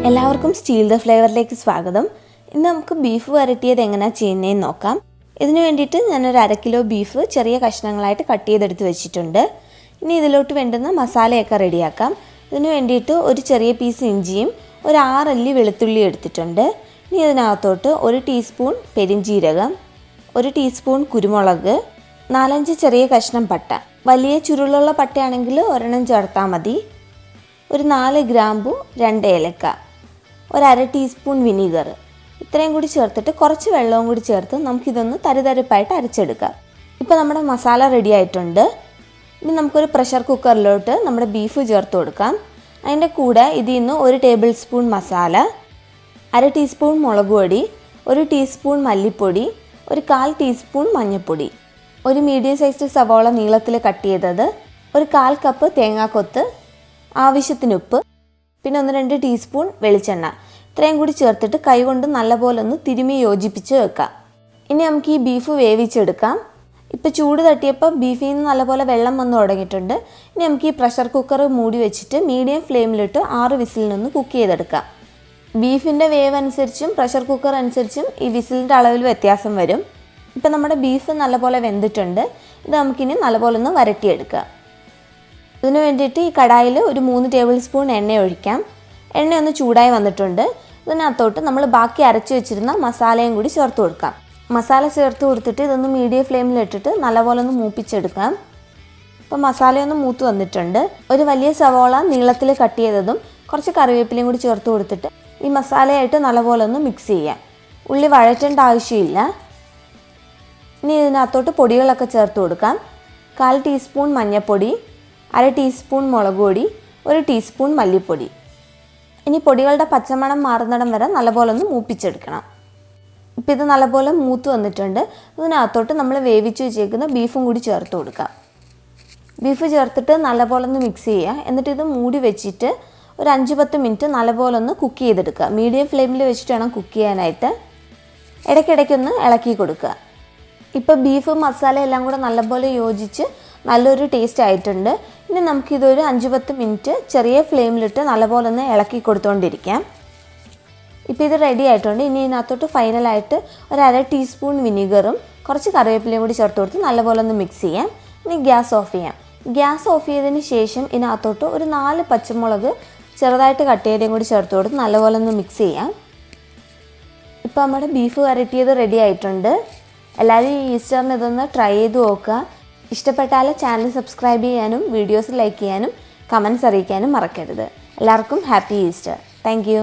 എല്ലാവർക്കും steel the ഫ്ലേവറിലേക്ക് സ്വാഗതം. ഇന്ന് നമുക്ക് ബീഫ് വരട്ടിയത് എങ്ങനെയാണ് ചെയ്യുന്നതെന്ന് നോക്കാം. ഇതിനു വേണ്ടിയിട്ട് ഞാനൊരു 1/2 കിലോ ബീഫ് ചെറിയ കഷ്ണങ്ങളായിട്ട് കട്ട് ചെയ്തെടുത്ത് വെച്ചിട്ടുണ്ട്. ഇനി ഇതിലോട്ട് വേണ്ടുന്ന മസാലയൊക്കെ റെഡിയാക്കാം. ഇതിനു വേണ്ടിയിട്ട് ഒരു ചെറിയ പീസ് ഇഞ്ചിയും ഒരു 6 അല്ലി വെളുത്തുള്ളി എടുത്തിട്ടുണ്ട്. ഇനി ഇതിനകത്തോട്ട് 1 ടീസ്പൂൺ പെരിഞ്ജീരകം, 1 ടീസ്പൂൺ കുരുമുളക്, 4-5 ചെറിയ കഷ്ണം പട്ട. വലിയ ചുരുളുള്ള പട്ടയാണെങ്കിൽ ഒരെണ്ണം ചേർത്താൽ മതി. ഒരു 4 ഗ്രാമ്പു, 2 ഏലക്ക, ഒരു 1/2 ടീസ്പൂൺ വിനീഗർ. ഇത്രയും കൂടി ചേർത്തിട്ട് കുറച്ച് വെള്ളവും കൂടി ചേർത്ത് നമുക്കിതൊന്ന് തരിതരിപ്പായിട്ട് അരച്ചെടുക്കാം. ഇപ്പോൾ നമ്മുടെ മസാല റെഡി ആയിട്ടുണ്ട്. ഇനി നമുക്കൊരു പ്രഷർ കുക്കറിലോട്ട് നമ്മുടെ ബീഫ് ചേർത്ത് കൊടുക്കാം. അതിൻ്റെ കൂടെ ഇതിൽ നിന്ന് 1 ടേബിൾ സ്പൂൺ മസാല, 1/2 ടീസ്പൂൺ മുളക് പൊടി, 1 ടീസ്പൂൺ മല്ലിപ്പൊടി, ഒരു 1/4 ടീസ്പൂൺ മഞ്ഞൾപ്പൊടി, ഒരു മീഡിയം സൈസ് സവാള നീളത്തിൽ കട്ട് ചെയ്തത്, ഒരു 1/4 കപ്പ് തേങ്ങാക്കൊത്ത്, ആവശ്യത്തിന് ഉപ്പ്, പിന്നെ 1-2 ടീസ്പൂൺ വെളിച്ചെണ്ണ. ഇത്രയും കൂടി ചേർത്തിട്ട് കൈകൊണ്ട് നല്ലപോലെ ഒന്ന് തിരുമ്മി യോജിപ്പിച്ച് വെക്കാം. ഇനി നമുക്ക് ഈ ബീഫ് വേവിച്ചെടുക്കാം. ഇപ്പോൾ ചൂട് തട്ടിയപ്പോൾ ബീഫിൽ നിന്ന് നല്ലപോലെ വെള്ളം വന്ന് തുടങ്ങിയിട്ടുണ്ട്. ഇനി നമുക്ക് ഈ പ്രഷർ കുക്കർ മൂടി വെച്ചിട്ട് മീഡിയം ഫ്ലെയിമിലിട്ട് 6 വിസിലിനൊന്ന് കുക്ക് ചെയ്തെടുക്കാം. ബീഫിൻ്റെ വേവ് അനുസരിച്ചും പ്രഷർ കുക്കർ അനുസരിച്ചും ഈ വിസിലിൻ്റെ അളവിൽ വ്യത്യാസം വരും. ഇപ്പോൾ നമ്മുടെ ബീഫ് നല്ലപോലെ വെന്തിട്ടുണ്ട്. ഇത് നമുക്കിനി നല്ലപോലെ ഒന്ന് വരട്ടിയെടുക്കാം. ഇതിന് വേണ്ടിയിട്ട് ഈ കടായിൽ ഒരു 3 ടേബിൾ സ്പൂൺ എണ്ണ ഒഴിക്കാം. എണ്ണ ഒന്ന് ചൂടായി വന്നിട്ടുണ്ട്. ഇതിനകത്തോട്ട് നമ്മൾ ബാക്കി അരച്ച് വെച്ചിരുന്ന മസാലയും കൂടി ചേർത്ത് കൊടുക്കാം. മസാല ചേർത്ത് കൊടുത്തിട്ട് ഇതൊന്ന് മീഡിയം ഫ്ലെയിമിലിട്ടിട്ട് നല്ലപോലെ ഒന്ന് മൂപ്പിച്ചെടുക്കാം. അപ്പോൾ മസാലയൊന്ന് മൂത്ത് വന്നിട്ടുണ്ട്. ഒരു വലിയ സവോള നീളത്തിൽ കട്ട് ചെയ്തതും കുറച്ച് കറിവേപ്പിലയും കൂടി ചേർത്ത് കൊടുത്തിട്ട് ഈ മസാലയായിട്ട് നല്ലപോലെ ഒന്ന് മിക്സ് ചെയ്യാം. ഉള്ളി വഴറ്റേണ്ട ആവശ്യമില്ല. ഇനി ഇതിനകത്തോട്ട് പൊടികളൊക്കെ ചേർത്ത് കൊടുക്കാം. 1/4 ടീസ്പൂൺ മഞ്ഞൾപ്പൊടി, 1/2 ടീസ്പൂൺ മുളക് പൊടി, 1 ടീസ്പൂൺ മല്ലിപ്പൊടി. ഇനി പൊടികളുടെ പച്ചമണം മാറുന്നിടം വരെ നല്ലപോലെ ഒന്ന് മൂപ്പിച്ചെടുക്കണം. ഇപ്പോൾ ഇത് നല്ലപോലെ മൂത്ത് വന്നിട്ടുണ്ട്. ഇതിനകത്തോട്ട് നമ്മൾ വേവിച്ച് വെച്ചേക്കുന്ന ബീഫും കൂടി ചേർത്ത് കൊടുക്കാം. ബീഫ് ചേർത്തിട്ട് നല്ലപോലെ ഒന്ന് മിക്സ് ചെയ്യുക. എന്നിട്ട് ഇത് മൂടി വെച്ചിട്ട് ഒരു 5-10 മിനിറ്റ് നല്ലപോലെ ഒന്ന് കുക്ക് ചെയ്തെടുക്കുക. മീഡിയം ഫ്ലെയിമിൽ വെച്ചിട്ട് വേണം കുക്ക് ചെയ്യാനായിട്ട്. ഇടയ്ക്കിടയ്ക്കൊന്ന് ഇളക്കി കൊടുക്കുക. ഇപ്പോൾ ബീഫ് മസാല എല്ലാം കൂടെ നല്ലപോലെ യോജിച്ച് നല്ലൊരു ടേസ്റ്റ് ആയിട്ടുണ്ട്. ഇനി നമുക്കിതൊരു 5-10 മിനിറ്റ് ചെറിയ ഫ്ലെയിമിലിട്ട് നല്ലപോലെ ഒന്ന് ഇളക്കി കൊടുത്തുകൊണ്ടിരിക്കാം. ഇപ്പോൾ ഇത് റെഡി ആയിട്ടുണ്ട്. ഇനി ഇതിനകത്തോട്ട് ഫൈനലായിട്ട് ഒരു 1/2 ടീസ്പൂൺ വിനീഗറും കുറച്ച് കറിവേപ്പിലയും കൂടി ചേർത്ത് കൊടുത്ത് നല്ലപോലെ ഒന്ന് മിക്സ് ചെയ്യാം. ഇനി ഗ്യാസ് ഓഫ് ചെയ്യാം. ഗ്യാസ് ഓഫ് ചെയ്തതിന് ശേഷം ഇതിനകത്തോട്ട് ഒരു 4 പച്ചമുളക് ചെറുതായിട്ട് കട്ട് ചെയ്തതും കൂടി ചേർത്ത് കൊടുത്ത് നല്ലപോലെ ഒന്ന് മിക്സ് ചെയ്യാം. ഇപ്പോൾ നമ്മുടെ ബീഫ് വരട്ടിയത് റെഡി ആയിട്ടുണ്ട്. എല്ലാവരും ഈ ഈസ്റ്ററിന് ഇതൊന്ന് ട്രൈ ചെയ്ത് നോക്കുക. ഇഷ്ടപ്പെട്ടാൽ ചാനൽ സബ്സ്ക്രൈബ് ചെയ്യാനും വീഡിയോസ് ലൈക്ക് ചെയ്യാനും കമൻറ്റ്സ് അറിയിക്കാനും മറക്കരുത്. എല്ലാവർക്കും ഹാപ്പി ഈസ്റ്റർ. Thank you.